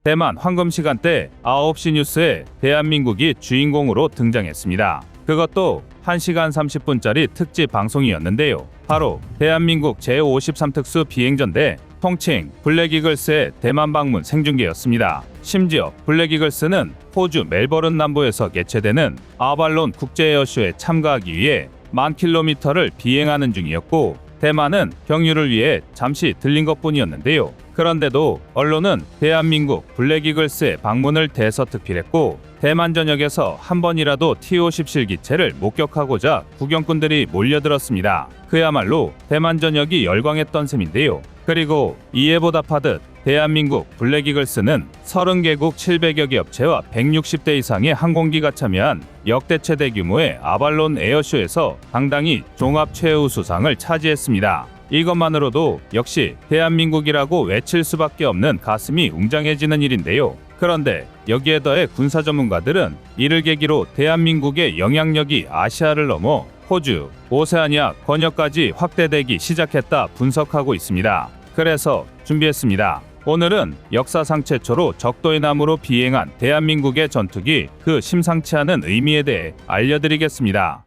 대만 황금 시간대 9시 뉴스에 대한민국이 주인공으로 등장했습니다. 그것도 1시간 30분짜리 특집 방송이었는데요. 바로 대한민국 제53특수 비행전대 통칭 블랙이글스의 대만 방문 생중계였습니다. 심지어 블랙이글스는 호주 멜버른 남부에서 개최되는 아발론 국제에어쇼에 참가하기 위해 10,000km를 비행하는 중이었고, 대만은 경유를 위해 잠시 들린 것뿐이었는데요. 그런데도 언론은 대한민국 블랙이글스의 방문을 대서특필했고, 대만 전역에서 한 번이라도 T-50 기체를 목격하고자 구경꾼들이 몰려들었습니다. 그야말로 대만 전역이 열광했던 셈인데요. 그리고 이에 보답하듯 대한민국 블랙이글스는 30개국 700여 개 업체와 160대 이상의 항공기가 참여한 역대 최대 규모의 아발론 에어쇼에서 당당히 종합 최우 수상을 차지했습니다. 이것만으로도 역시 대한민국이라고 외칠 수밖에 없는 가슴이 웅장해지는 일인데요. 그런데 여기에 더해 군사 전문가들은 이를 계기로 대한민국의 영향력이 아시아를 넘어 호주, 오세아니아 권역까지 확대되기 시작했다 분석하고 있습니다. 그래서 준비했습니다. 오늘은 역사상 최초로 적도의 나무로 비행한 대한민국의 전투기, 그 심상치 않은 의미에 대해 알려드리겠습니다.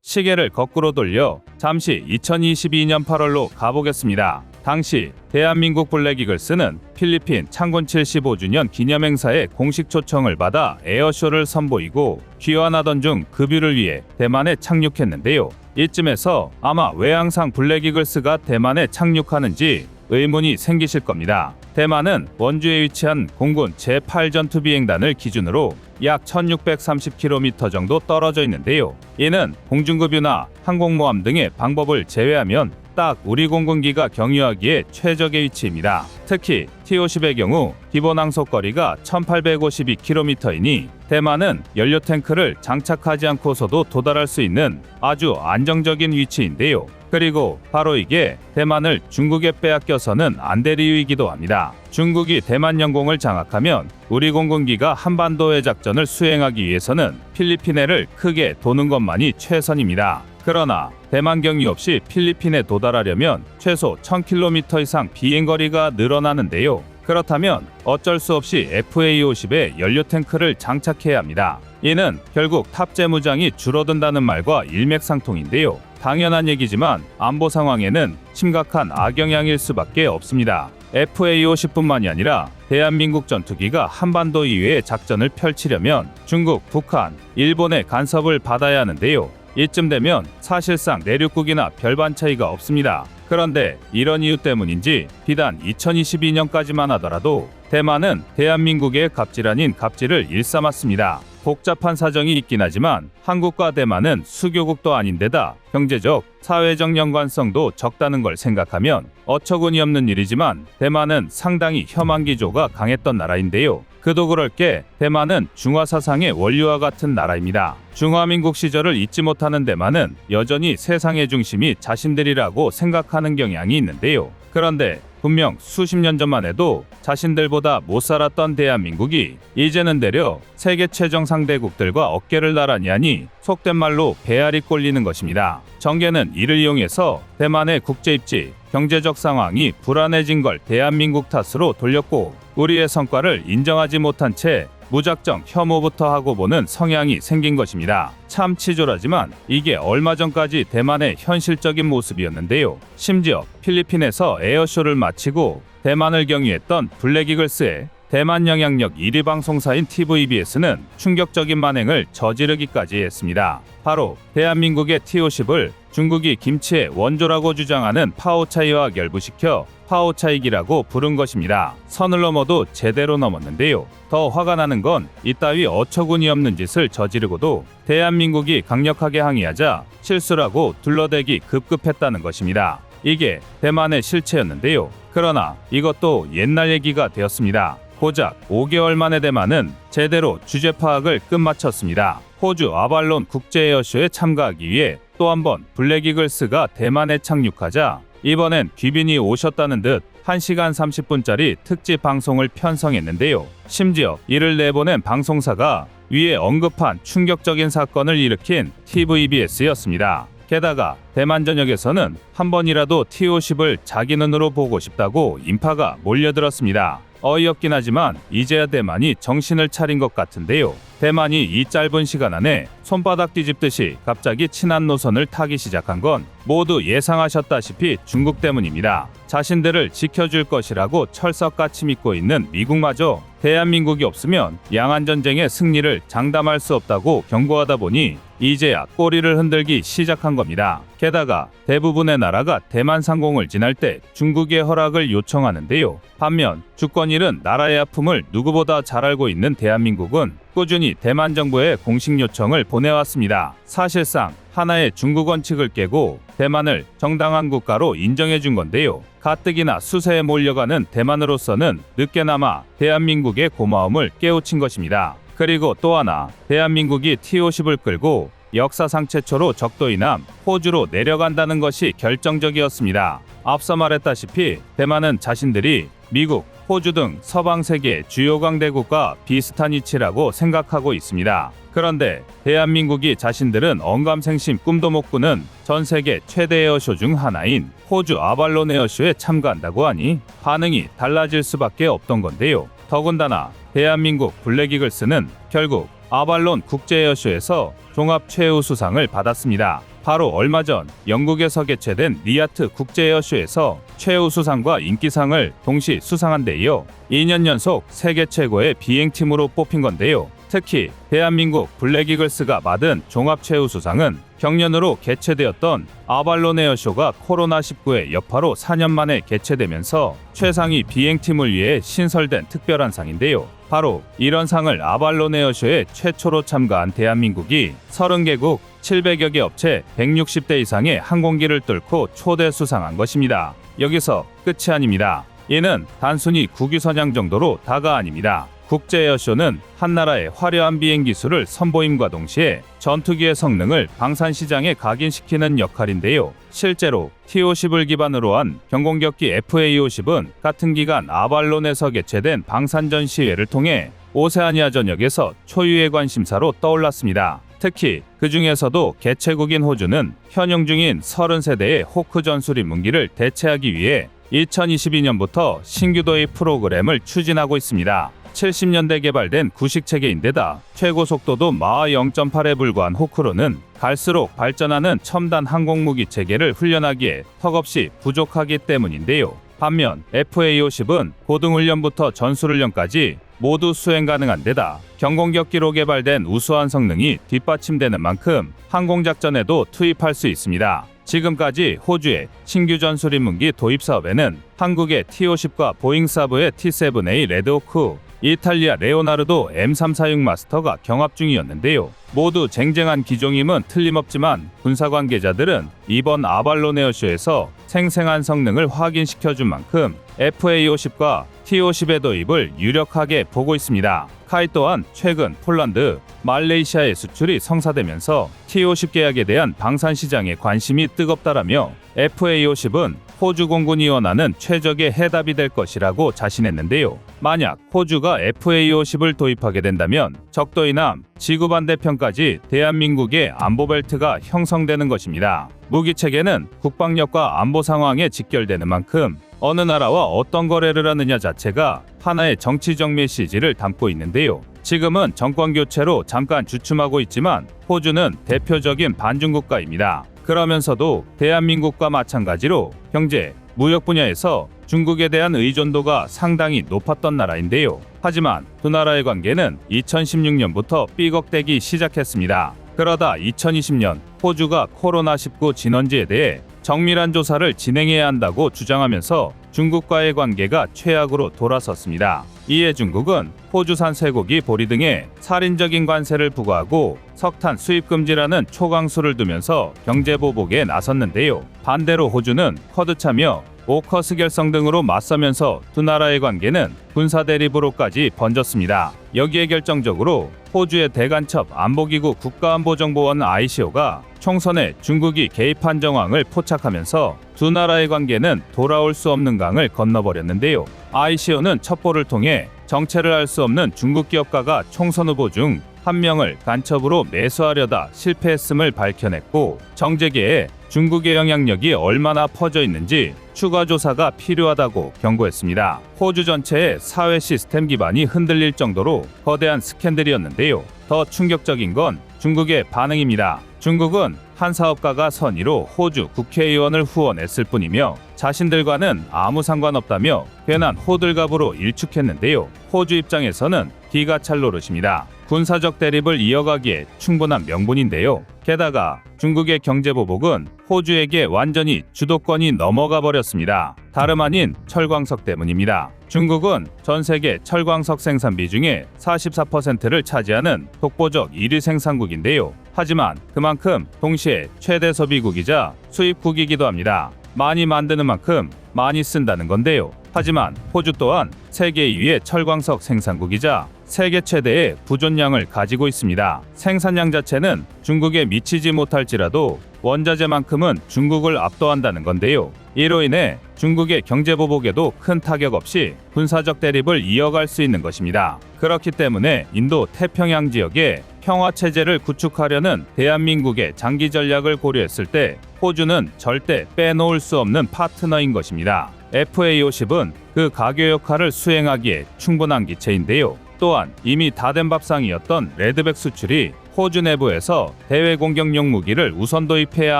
시계를 거꾸로 돌려 잠시 2022년 8월로 가보겠습니다. 당시 대한민국 블랙이글스는 필리핀 창군 75주년 기념행사에 공식 초청을 받아 에어쇼를 선보이고 귀환하던 중 급유를 위해 대만에 착륙했는데요. 이쯤에서 아마 왜 항상 블랙이글스가 대만에 착륙하는지 의문이 생기실 겁니다. 대만은 원주에 위치한 공군 제8전투비행단을 기준으로 약 1630km 정도 떨어져 있는데요. 이는 공중급유나 항공모함 등의 방법을 제외하면 딱 우리 공군기가 경유하기에 최적의 위치입니다. 특히 T-50의 경우 기본 항속거리가 1852km이니 대만은 연료 탱크를 장착하지 않고서도 도달할 수 있는 아주 안정적인 위치인데요. 그리고 바로 이게 대만을 중국에 빼앗겨서는 안 될 이유이기도 합니다. 중국이 대만 영공을 장악하면 우리 공군기가 한반도해 작전을 수행하기 위해서는 필리핀해를 크게 도는 것만이 최선입니다. 그러나 대만 경유 없이 필리핀에 도달하려면 최소 1000km 이상 비행거리가 늘어나는데요. 그렇다면 어쩔 수 없이 FA-50에 연료 탱크를 장착해야 합니다. 이는 결국 탑재 무장이 줄어든다는 말과 일맥상통인데요. 당연한 얘기지만 안보 상황에는 심각한 악영향일 수밖에 없습니다. FA-50뿐만이 아니라 대한민국 전투기가 한반도 이외의 작전을 펼치려면 중국, 북한, 일본의 간섭을 받아야 하는데요. 이쯤 되면 사실상 내륙국이나 별반 차이가 없습니다. 그런데 이런 이유 때문인지 비단 2022년까지만 하더라도 대만은 대한민국의 갑질 아닌 갑질을 일삼았습니다. 복잡한 사정이 있긴 하지만 한국과 대만은 수교국도 아닌데다 경제적, 사회적 연관성도 적다는 걸 생각하면 어처구니 없는 일이지만 대만은 상당히 혐한 기조가 강했던 나라인데요. 그도 그럴 게 대만은 중화 사상의 원류와 같은 나라입니다. 중화민국 시절을 잊지 못하는 대만은 여전히 세상의 중심이 자신들이라고 생각하는 경향이 있는데요. 그런데 분명 수십 년 전만 해도 자신들보다 못 살았던 대한민국이 이제는 되려 세계 최정 상대국들과 어깨를 나란히 하니 속된 말로 배알이 꼴리는 것입니다. 정계는 이를 이용해서 대만의 국제 입지, 경제적 상황이 불안해진 걸 대한민국 탓으로 돌렸고 우리의 성과를 인정하지 못한 채 무작정 혐오부터 하고 보는 성향이 생긴 것입니다. 참 치졸하지만 이게 얼마 전까지 대만의 현실적인 모습이었는데요. 심지어 필리핀에서 에어쇼를 마치고 대만을 경유했던 블랙이글스의 대만 영향력 1위 방송사인 TVBS는 충격적인 만행을 저지르기까지 했습니다. 바로 대한민국의 T-50을 중국이 김치의 원조라고 주장하는 파오차이와 결부시켜 파오차이기라고 부른 것입니다. 선을 넘어도 제대로 넘었는데요. 더 화가 나는 건 이따위 어처구니 없는 짓을 저지르고도 대한민국이 강력하게 항의하자 실수라고 둘러대기 급급했다는 것입니다. 이게 대만의 실체였는데요. 그러나 이것도 옛날 얘기가 되었습니다. 고작 5개월 만에 대만은 제대로 주제 파악을 끝마쳤습니다. 호주 아발론 국제에어쇼에 참가하기 위해 또 한 번 블랙이글스가 대만에 착륙하자 이번엔 귀빈이 오셨다는 듯 1시간 30분짜리 특집 방송을 편성했는데요. 심지어 이를 내보낸 방송사가 위에 언급한 충격적인 사건을 일으킨 TVBS였습니다. 게다가 대만 전역에서는 한 번이라도 T-50을 자기 눈으로 보고 싶다고 인파가 몰려들었습니다. 어이없긴 하지만 이제야 대만이 정신을 차린 것 같은데요. 대만이 이 짧은 시간 안에 손바닥 뒤집듯이 갑자기 친한 노선을 타기 시작한 건 모두 예상하셨다시피 중국 때문입니다. 자신들을 지켜줄 것이라고 철석같이 믿고 있는 미국마저 대한민국이 없으면 양안전쟁의 승리를 장담할 수 없다고 경고하다 보니 이제야 꼬리를 흔들기 시작한 겁니다. 게다가 대부분의 나라가 대만 상공을 지날 때 중국의 허락을 요청하는데요. 반면 주권 잃은 나라의 아픔을 누구보다 잘 알고 있는 대한민국은 꾸준히 대만 정부에 공식 요청을 보내왔습니다. 사실상 하나의 중국 원칙을 깨고 대만을 정당한 국가로 인정해 준 건데요. 가뜩이나 수세에 몰려가는 대만으로서는 늦게나마 대한민국의 고마움을 깨우친 것입니다. 그리고 또 하나, 대한민국이 T-50을 끌고 역사상 최초로 적도이남 호주로 내려간다는 것이 결정적이었습니다. 앞서 말했다시피 대만은 자신들이 미국, 호주 등 서방 세계 주요 강대국과 비슷한 위치라고 생각하고 있습니다. 그런데 대한민국이 자신들은 언감생심 꿈도 못 꾸는 전 세계 최대 에어쇼 중 하나인 호주 아발론 에어쇼에 참가한다고 하니 반응이 달라질 수밖에 없던 건데요. 더군다나 대한민국 블랙이글스는 결국 아발론 국제 에어쇼에서 종합 최우 수상을 받았습니다. 바로 얼마 전 영국에서 개최된 리아트 국제 에어쇼에서 최우 수상과 인기상을 동시 수상한 데 이어 2년 연속 세계 최고의 비행팀으로 뽑힌 건데요. 특히 대한민국 블랙이글스가 받은 종합 최우 수상은 경년으로 개최되었던 아발론 에어쇼가 코로나19의 여파로 4년 만에 개최되면서 최상위 비행팀을 위해 신설된 특별한 상인데요. 바로 이런 상을 아발론 에어쇼에 최초로 참가한 대한민국이 30개국 700여 개 업체 160대 이상의 항공기를 뚫고 초대 수상한 것입니다. 여기서 끝이 아닙니다. 이는 단순히 국위선양 정도로 다가 아닙니다. 국제 에어쇼는 한 나라의 화려한 비행 기술을 선보임과 동시에 전투기의 성능을 방산 시장에 각인시키는 역할인데요. 실제로 T-50을 기반으로 한 경공격기 FA-50은 같은 기간 아발론에서 개최된 방산 전시회를 통해 오세아니아 전역에서 초유의 관심사로 떠올랐습니다. 특히 그 중에서도 개최국인 호주는 현용 중인 30세대의 호크 전술인 무기를 대체하기 위해 2022년부터 신규 도입 프로그램을 추진하고 있습니다. 70년대 개발된 구식 체계인데다 최고 속도도 마하 0.8에 불과한 호크로는 갈수록 발전하는 첨단 항공무기 체계를 훈련하기에 턱없이 부족하기 때문인데요. 반면 FA-50은 고등훈련부터 전술훈련까지 모두 수행 가능한 데다 경공격기로 개발된 우수한 성능이 뒷받침되는 만큼 항공작전에도 투입할 수 있습니다. 지금까지 호주의 신규 전술인 무기 도입 사업에는 한국의 T-50과 보잉 사브의 T-7A 레드호크, 이탈리아 레오나르도 M346 마스터가 경합 중이었는데요. 모두 쟁쟁한 기종임은 틀림없지만 군사 관계자들은 이번 아발론 에어쇼에서 생생한 성능을 확인시켜준 만큼 FA-50과 T-50의 도입을 유력하게 보고 있습니다. 카이 또한 최근 폴란드, 말레이시아의 수출이 성사되면서 T-50 계약에 대한 방산 시장에 관심이 뜨겁다라며 FA-50은 호주 공군이 원하는 최적의 해답이 될 것이라고 자신했는데요. 만약 호주가 FA-50을 도입하게 된다면 적도이남, 지구 반대편까지 대한민국의 안보 벨트가 형성되는 것입니다. 무기 체계는 국방력과 안보 상황에 직결되는 만큼 어느 나라와 어떤 거래를 하느냐 자체가 하나의 정치적 메시지를 담고 있는데요. 지금은 정권 교체로 잠깐 주춤하고 있지만 호주는 대표적인 반중 국가입니다. 그러면서도 대한민국과 마찬가지로 경제, 무역 분야에서 중국에 대한 의존도가 상당히 높았던 나라인데요. 하지만 두 나라의 관계는 2016년부터 삐걱대기 시작했습니다. 그러다 2020년 호주가 코로나19 진원지에 대해 정밀한 조사를 진행해야 한다고 주장하면서 중국과의 관계가 최악으로 돌아섰습니다. 이에 중국은 호주산 쇠고기, 보리 등에 살인적인 관세를 부과하고 석탄 수입 금지라는 초강수를 두면서 경제 보복에 나섰는데요. 반대로 호주는 쿼드 참여, 오커스 결성 등으로 맞서면서 두 나라의 관계는 군사 대립으로까지 번졌습니다. 여기에 결정적으로 호주의 대간첩 안보기구 국가안보정보원 ICO가 총선에 중국이 개입한 정황을 포착하면서 두 나라의 관계는 돌아올 수 없는 강을 건너버렸는데요. ICO는 첩보를 통해 정체를 알 수 없는 중국 기업가가 총선 후보 중 한 명을 간첩으로 매수하려다 실패했음을 밝혀냈고 정재계에 중국의 영향력이 얼마나 퍼져 있는지 추가 조사가 필요하다고 경고했습니다. 호주 전체의 사회 시스템 기반이 흔들릴 정도로 거대한 스캔들이었는데요. 더 충격적인 건 중국의 반응입니다. 중국은 한 사업가가 선의로 호주 국회의원을 후원했을 뿐이며 자신들과는 아무 상관없다며 괜한 호들갑으로 일축했는데요. 호주 입장에서는 기가 찰 노릇입니다. 군사적 대립을 이어가기에 충분한 명분인데요. 게다가 중국의 경제보복은 호주에게 완전히 주도권이 넘어가 버렸습니다. 다름 아닌 철광석 때문입니다. 중국은 전 세계 철광석 생산비 중에 44%를 차지하는 독보적 1위 생산국인데요. 하지만 그만큼 동시에 최대 소비국이자 수입국이기도 합니다. 많이 만드는 만큼 많이 쓴다는 건데요. 하지만 호주 또한 세계 2위의 철광석 생산국이자 세계 최대의 부존량을 가지고 있습니다. 생산량 자체는 중국에 미치지 못할지라도 원자재만큼은 중국을 압도한다는 건데요. 이로 인해 중국의 경제보복에도 큰 타격 없이 군사적 대립을 이어갈 수 있는 것입니다. 그렇기 때문에 인도 태평양 지역에 평화체제를 구축하려는 대한민국의 장기 전략을 고려했을 때 호주는 절대 빼놓을 수 없는 파트너인 것입니다. FA50은 그 가교 역할을 수행하기에 충분한 기체인데요. 또한 이미 다 된 밥상이었던 레드백 수출이 호주 내부에서 대외 공격용 무기를 우선 도입해야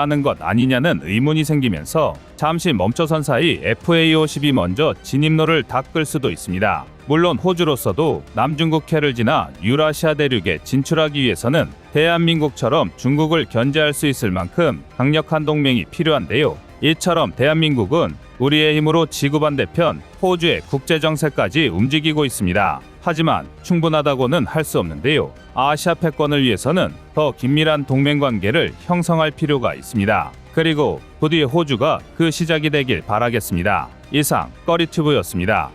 하는 것 아니냐는 의문이 생기면서 잠시 멈춰선 사이 FA50이 먼저 진입로를 닦을 수도 있습니다. 물론 호주로서도 남중국해를 지나 유라시아 대륙에 진출하기 위해서는 대한민국처럼 중국을 견제할 수 있을 만큼 강력한 동맹이 필요한데요. 이처럼 대한민국은 우리의 힘으로 지구 반대편 호주의 국제정세까지 움직이고 있습니다. 하지만 충분하다고는 할 수 없는데요. 아시아 패권을 위해서는 더 긴밀한 동맹관계를 형성할 필요가 있습니다. 그리고 부디 호주가 그 시작이 되길 바라겠습니다. 이상 꺼리튜브였습니다.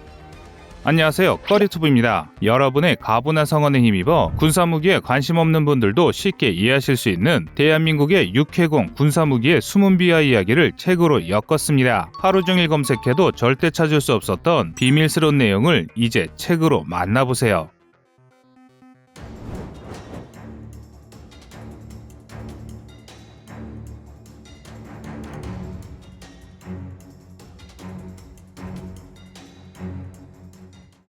안녕하세요, 꺼리튜브입니다. 여러분의 가부나 성원에 힘입어 군사무기에 관심 없는 분들도 쉽게 이해하실 수 있는 대한민국의 육해공 군사무기의 숨은 비하 이야기를 책으로 엮었습니다. 하루 종일 검색해도 절대 찾을 수 없었던 비밀스러운 내용을 이제 책으로 만나보세요.